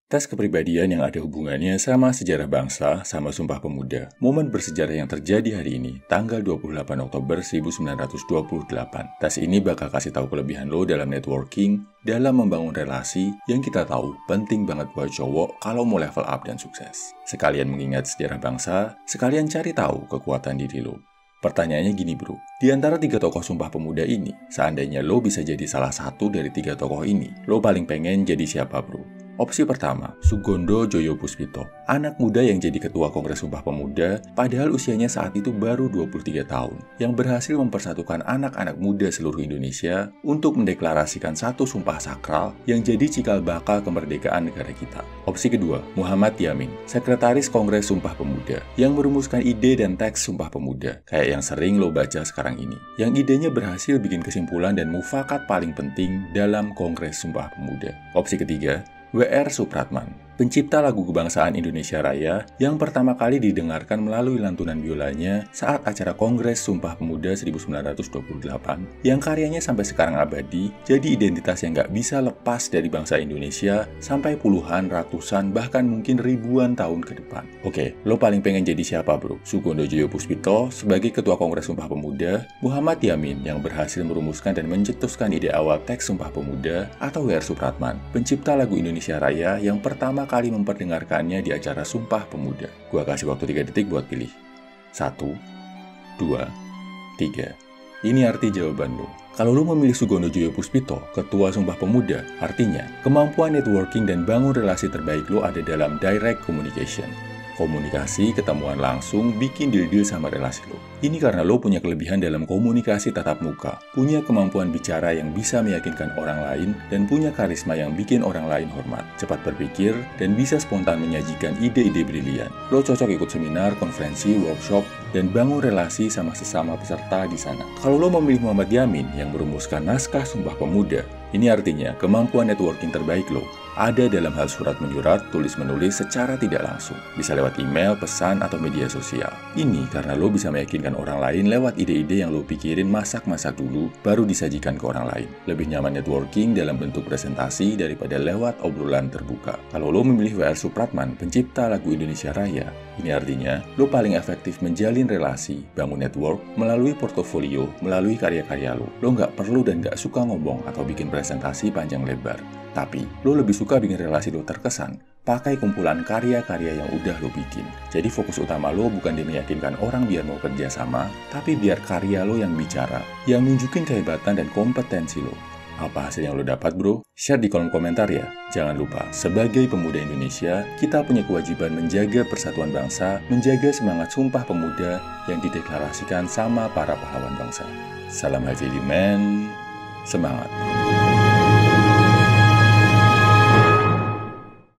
Tes kepribadian yang ada hubungannya sama sejarah bangsa sama Sumpah Pemuda. Momen bersejarah yang terjadi hari ini, tanggal 28 Oktober 1928. Tes ini bakal kasih tahu kelebihan lo dalam networking, dalam membangun relasi yang kita tahu penting banget buat cowok kalau mau level up dan sukses. Sekalian mengingat sejarah bangsa, sekalian cari tahu kekuatan diri lo. Pertanyaannya gini bro, di antara 3 tokoh Sumpah Pemuda ini, seandainya lo bisa jadi salah satu dari 3 tokoh ini, lo paling pengen jadi siapa bro? Opsi pertama, Sugondo Joyopuspito, anak muda yang jadi ketua Kongres Sumpah Pemuda, padahal usianya saat itu baru 23 tahun, yang berhasil mempersatukan anak-anak muda seluruh Indonesia untuk mendeklarasikan satu sumpah sakral yang jadi cikal bakal kemerdekaan negara kita. Opsi kedua, Muhammad Yamin, sekretaris Kongres Sumpah Pemuda, yang merumuskan ide dan teks Sumpah Pemuda, kayak yang sering lo baca sekarang ini, yang idenya berhasil bikin kesimpulan dan mufakat paling penting dalam Kongres Sumpah Pemuda. Opsi ketiga, W.R. Supratman, pencipta lagu kebangsaan Indonesia Raya yang pertama kali didengarkan melalui lantunan biolanya saat acara Kongres Sumpah Pemuda 1928, yang karyanya sampai sekarang abadi, jadi identitas yang gak bisa lepas dari bangsa Indonesia sampai puluhan, ratusan, bahkan mungkin ribuan tahun ke depan. Oke, lo paling pengen jadi siapa bro? Sugondo Joyopuspito sebagai Ketua Kongres Sumpah Pemuda, Muhammad Yamin yang berhasil merumuskan dan mencetuskan ide awal teks Sumpah Pemuda, atau W.R. Supratman, pencipta lagu Indonesia Raya yang pertama kali memperdengarkannya di acara Sumpah Pemuda. Gua kasih waktu 3 detik buat pilih. 1, 2, 3. Ini arti jawaban lo. Kalau lo memilih Sugondo Joyopuspito, Ketua Sumpah Pemuda, artinya kemampuan networking dan bangun relasi terbaik lo ada dalam direct communication. Komunikasi, ketemuan langsung, bikin deal-deal sama relasi lo. Ini karena lo punya kelebihan dalam komunikasi tatap muka, punya kemampuan bicara yang bisa meyakinkan orang lain, dan punya karisma yang bikin orang lain hormat, cepat berpikir, dan bisa spontan menyajikan ide-ide brilian. Lo cocok ikut seminar, konferensi, workshop, dan bangun relasi sama sesama peserta di sana. Kalau lo memilih Muhammad Yamin yang merumuskan naskah Sumpah Pemuda, ini artinya kemampuan networking terbaik lo ada dalam hal surat menyurat, tulis-menulis secara tidak langsung. Bisa lewat email, pesan, atau media sosial. Ini karena lo bisa meyakinkan orang lain lewat ide-ide yang lo pikirin masak-masak dulu, baru disajikan ke orang lain. Lebih nyaman networking dalam bentuk presentasi daripada lewat obrolan terbuka. Kalau lo memilih W.R. Supratman, pencipta lagu Indonesia Raya, ini artinya lo paling efektif menjalin relasi, bangun network, melalui portofolio, melalui karya-karya lo. Lo nggak perlu dan nggak suka ngomong atau bikin presentasi panjang lebar. Tapi, lo lebih suka bikin relasi lo terkesan, pakai kumpulan karya-karya yang udah lo bikin. Jadi fokus utama lo bukan di meyakinkan orang biar mau kerja sama, tapi biar karya lo yang bicara, yang nunjukin kehebatan dan kompetensi lo. Apa hasil yang lo dapat bro? Share di kolom komentar ya. Jangan lupa, sebagai pemuda Indonesia, kita punya kewajiban menjaga persatuan bangsa, menjaga semangat Sumpah Pemuda yang dideklarasikan sama para pahlawan bangsa. Salam Heavy Man, semangat!